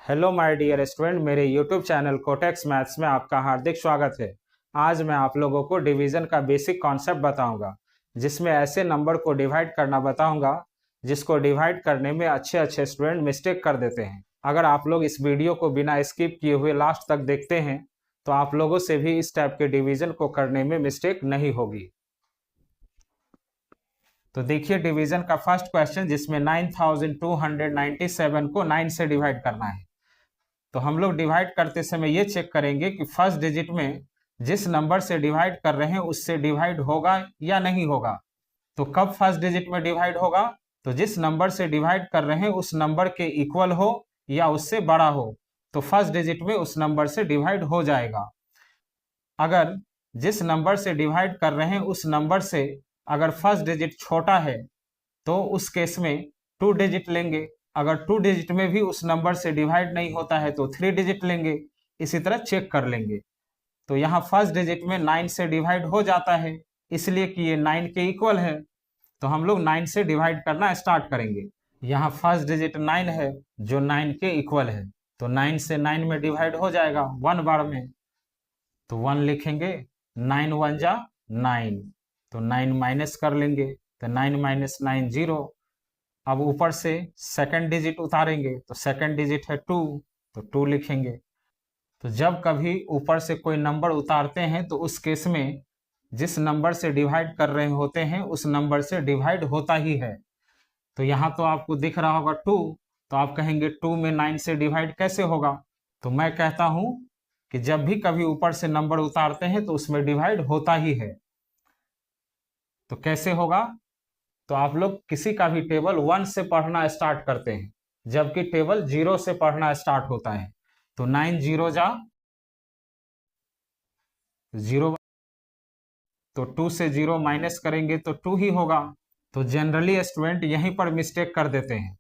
Hello my dear student, मेरे YouTube channel cortex maths में आपका हार्दिक स्वागत है। आज मैं आप लोगों को डिवीज़न का बेसिक कॉन्सेप्ट बताऊंगा, जिसमें ऐसे नंबर को डिवाइड करना बताऊंगा जिसको डिवाइड करने में अच्छे अच्छे स्टूडेंट मिस्टेक कर देते हैं। अगर आप लोग इस वीडियो को बिना स्किप किए हुए लास्ट तक देखते हैं तो आप लोगों से भी इस टाइप के डिवीज़न को करने में मिस्टेक नहीं होगी। तो देखिए डिवीज़न का फर्स्ट क्वेश्चन, जिसमें 9297 को 9 से डिवाइड करना है। तो हम लोग डिवाइड करते समय ये चेक करेंगे कि फर्स्ट डिजिट में जिस नंबर से डिवाइड कर रहे हैं उससे डिवाइड होगा या नहीं होगा। तो कब फर्स्ट डिजिट में डिवाइड होगा? तो जिस नंबर से डिवाइड कर रहे हैं उस नंबर के इक्वल हो या उससे बड़ा हो, तो फर्स्ट डिजिट में उस नंबर से डिवाइड हो जाएगा। अगर जिस नंबर से डिवाइड कर रहे हैं उस नंबर से अगर फर्स्ट डिजिट छोटा है तो उस केस में 2 डिजिट लेंगे। अगर 2 डिजिट में भी उस नंबर से डिवाइड नहीं होता है तो 3 डिजिट लेंगे। इसी तरह चेक कर लेंगे। तो यहाँ फर्स्ट डिजिट में 9 से डिवाइड हो जाता है, इसलिए कि ये 9 के इक्वल है। तो हम लोग 9 से डिवाइड करना स्टार्ट करेंगे। यहाँ फर्स्ट डिजिट 9 है जो 9 के इक्वल है, तो 9 से 9 में डिवाइड हो जाएगा 1 बार में। तो 1 लिखेंगे, 9 1 जा 9, तो 9 माइनस कर लेंगे, तो 9 माइनस 9 0। अब ऊपर से सेकंड डिजिट उतारेंगे, तो सेकंड डिजिट है 2, तो 2 लिखेंगे। तो जब कभी ऊपर से कोई नंबर उतारते हैं तो उस केस में जिस नंबर से डिवाइड कर रहे होते हैं उस नंबर से डिवाइड होता ही है। तो यहाँ तो आपको दिख रहा होगा 2, तो आप कहेंगे 2 में 9 से डिवाइड कैसे होगा? तो मैं कहता हूँ कि जब भी कभी ऊपर से नंबर उतारते हैं तो उसमें डिवाइड होता ही है। तो कैसे होगा? तो आप लोग किसी का भी टेबल 1 से पढ़ना स्टार्ट करते हैं, जबकि टेबल 0 से पढ़ना स्टार्ट होता है। तो 9 0 जा 0, तो 2 से 0 माइनस करेंगे तो 2 ही होगा। तो जनरली स्टूडेंट यहीं पर मिस्टेक कर देते हैं।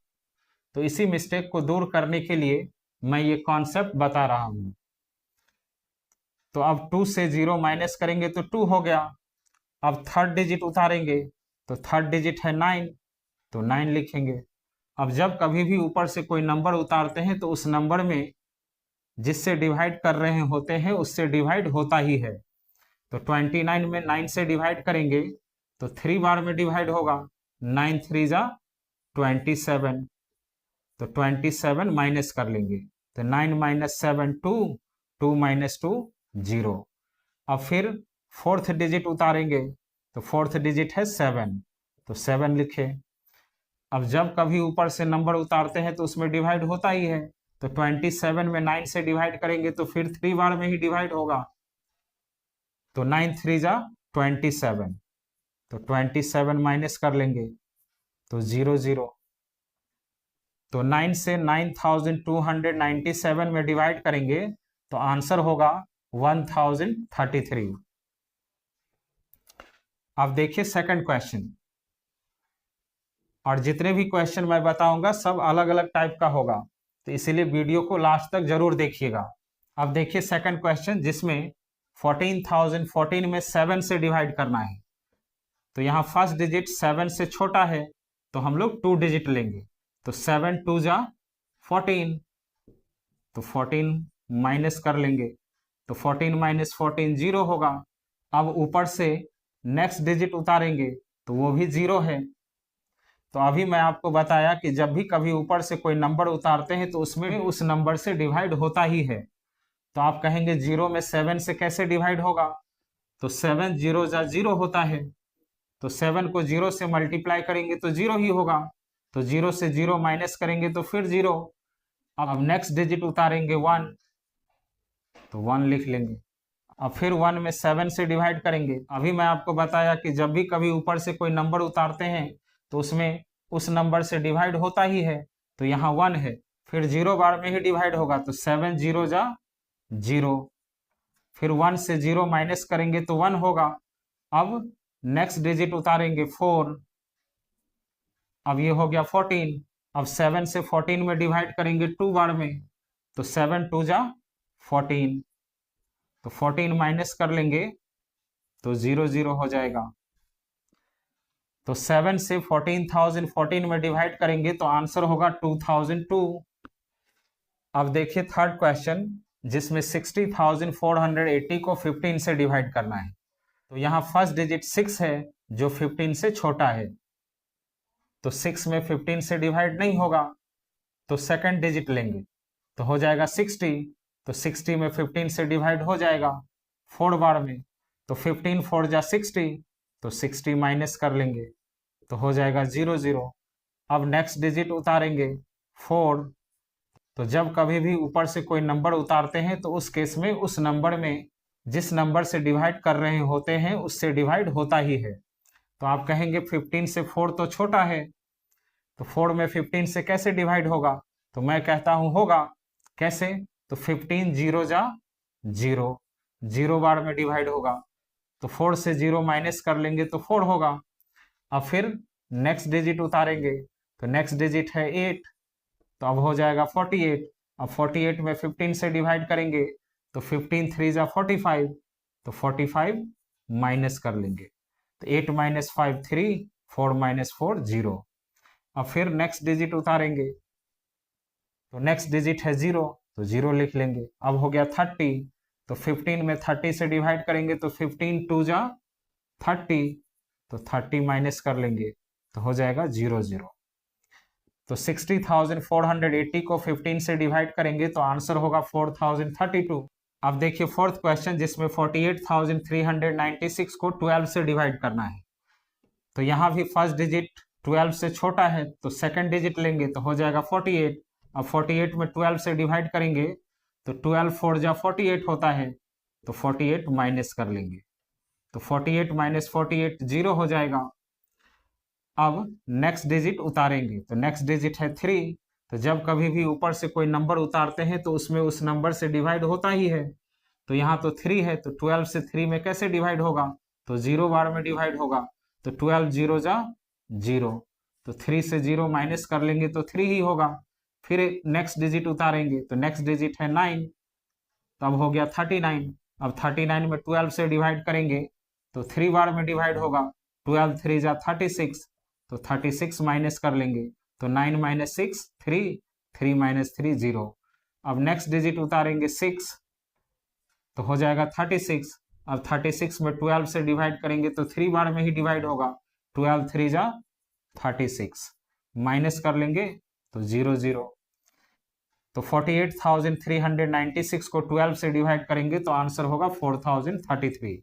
तो इसी मिस्टेक को दूर करने के लिए मैं ये कॉन्सेप्ट बता रहा हूं। तो अब 2 से 0 माइनस करेंगे तो 2 हो गया। अब थर्ड डिजिट उतारेंगे, तो थर्ड डिजिट है 9, तो 9 लिखेंगे। अब जब कभी भी ऊपर से कोई नंबर उतारते हैं तो उस नंबर में जिससे डिवाइड कर रहे होते हैं उससे डिवाइड होता ही है। तो 29 में 9 से डिवाइड करेंगे तो 3 बार में डिवाइड होगा, 9 3 जा 27, तो 27 माइनस कर लेंगे, तो 9 माइनस 7 2, 2 माइनस 2 0। अब फिर फोर्थ डिजिट उतारेंगे, तो फोर्थ डिजिट है 7, तो 7 लिखे। अब जब कभी ऊपर से नंबर उतारते हैं तो उसमें डिवाइड होता ही है। तो 27 में 9 से डिवाइड करेंगे तो फिर 3 बार में ही डिवाइड होगा, तो 9 3 जा 27, तो 27 माइनस कर लेंगे तो 0 0। तो 9 से 9297 में डिवाइड करेंगे तो आंसर होगा 1033। अब देखिए सेकंड क्वेश्चन, और जितने भी क्वेश्चन मैं बताऊंगा सब अलग अलग टाइप का होगा, तो इसीलिए वीडियो को लास्ट तक जरूर देखिएगा। अब देखिए सेकंड क्वेश्चन, जिसमें 14,014 में 7 से डिवाइड करना है। तो यहाँ फर्स्ट डिजिट 7 से छोटा है तो हम लोग 2 डिजिट लेंगे, तो 7 2 जा 14, तो 14 माइनस कर लेंगे, तो 14 माइनस 14 0 होगा। अब ऊपर से नेक्स्ट डिजिट उतारेंगे तो वो भी 0 है। तो अभी मैं आपको बताया कि जब भी कभी ऊपर से कोई नंबर उतारते हैं तो उसमें भी उस नंबर से डिवाइड होता ही है। तो आप कहेंगे 0 में 7 से कैसे डिवाइड होगा? तो 7 0 जा 0 होता है, तो 7 को 0 से मल्टीप्लाई करेंगे तो 0 ही होगा। तो 0 से 0 माइनस करेंगे तो फिर 0। अब नेक्स्ट डिजिट उतारेंगे 1, तो 1 लिख लेंगे। अब फिर 1 में 7 से डिवाइड करेंगे। अभी मैं आपको बताया कि जब भी कभी ऊपर से कोई नंबर उतारते हैं तो उसमें उस नंबर से डिवाइड होता ही है। तो यहाँ 1 है, फिर 0 बार में ही डिवाइड होगा, तो 7 0 जा 0। फिर 1 से 0 माइनस करेंगे तो 1 होगा। अब नेक्स्ट डिजिट उतारेंगे 4, अब ये हो गया 14। अब 7 से 14 में डिवाइड करेंगे 2 बार में, तो 7 2 जा 14, तो 14 माइनस कर लेंगे तो 0 0 हो जाएगा। तो 7 से 14,014 में डिवाइड करेंगे तो आंसर होगा 2002। अब देखिए थर्ड क्वेश्चन, जिसमें 60,480 को 15 से डिवाइड करना है। तो यहाँ फर्स्ट डिजिट 6 है जो 15 से छोटा है, तो 6 में 15 से डिवाइड नहीं होगा, तो सेकंड डिजिट लेंगे तो हो जाएगा 60, तो 60 में 15 से डिवाइड हो जाएगा 4 बार में, तो 15 4 जा 60, तो 60 माइनस कर लेंगे तो हो जाएगा 0 0। अब नेक्स्ट डिजिट उतारेंगे 4, तो जब कभी भी ऊपर से कोई नंबर उतारते हैं तो उस केस में उस नंबर में जिस नंबर से डिवाइड कर रहे होते हैं उससे डिवाइड होता ही है। तो आप कहेंगे 15 से 4 तो छोटा है, तो 4 में 15 से कैसे डिवाइड होगा? तो मैं कहता हूं होगा कैसे, तो 15 0 जा 0, 0 बार में डिवाइड होगा, तो 4 से 0 माइनस कर लेंगे तो 4 होगा। अब फिर नेक्स्ट डिजिट उतारेंगे, तो नेक्स्ट डिजिट है 8, तो अब हो जाएगा 48। अब 48 में 15 से डिवाइड करेंगे तो 15 3 जा 45, तो 45 माइनस कर लेंगे, तो 8 माइनस 5 3, 4 माइनस 4 0। अब फिर नेक्स्ट डिजिट उतारेंगे, तो नेक्स्ट डिजिट है 0, तो 0 लिख लेंगे। अब हो गया 30, तो 15 में 30 से डिवाइड करेंगे तो 15 2 जा 30, तो 30 माइनस कर लेंगे तो हो जाएगा 0 0। तो 60,480 को 15 से डिवाइड करेंगे तो आंसर होगा 4032। अब देखिए फोर्थ क्वेश्चन, जिसमें 48,396 को 12 से डिवाइड करना है। तो यहाँ भी फर्स्ट डिजिट 12 से छोटा है, तो सेकंड डिजिट लेंगे तो हो जाएगा 48। अब 48 में 12 से डिवाइड करेंगे तो 12 4 जा 48 होता है, तो 48 माइनस कर लेंगे, तो 48 माइनस 48 0 हो जाएगा। अब नेक्स्ट डिजिट उतारेंगे, तो नेक्स्ट डिजिट है 3, तो जब कभी भी ऊपर से कोई नंबर उतारते हैं तो उसमें उस नंबर से डिवाइड होता ही है। तो यहाँ तो 3 है, तो 12 से 3 में कैसे डिवाइड होगा? तो 0 बार में डिवाइड होगा, तो 12 0 जा 0, तो 3 से 0 माइनस कर लेंगे तो 3 ही होगा। फिर नेक्स्ट डिजिट उतारेंगे, तो नेक्स्ट डिजिट है 9, तो अब हो गया 39। अब 39 में 12 से डिवाइड करेंगे तो 3 बार में डिवाइड होगा, 12 3 जा 36, तो 36 माइनस कर लेंगे, तो 9 माइनस 6 3, 3 माइनस 3 0। अब नेक्स्ट डिजिट उतारेंगे 6, तो हो जाएगा 36। अब 36 में 12 से डिवाइड करेंगे तो 3 बार में ही डिवाइड होगा, 12 3 जा 36, माइनस कर लेंगे तो 0 0। तो 48,396 को 12 से डिवाइड करेंगे तो आंसर होगा 4033।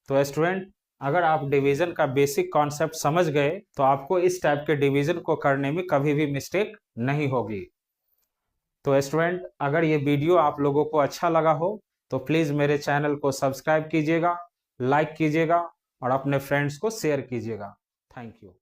तो स्टूडेंट, अगर आप डिवीजन का बेसिक कॉन्सेप्ट समझ गए तो आपको इस टाइप के डिवीजन को करने में कभी भी मिस्टेक नहीं होगी। तो स्टूडेंट, अगर ये वीडियो आप लोगों को अच्छा लगा हो तो प्लीज़ मेरे चैनल को सब्सक्राइब कीजिएगा, लाइक कीजिएगा और अपने फ्रेंड्स को शेयर कीजिएगा। Thank you.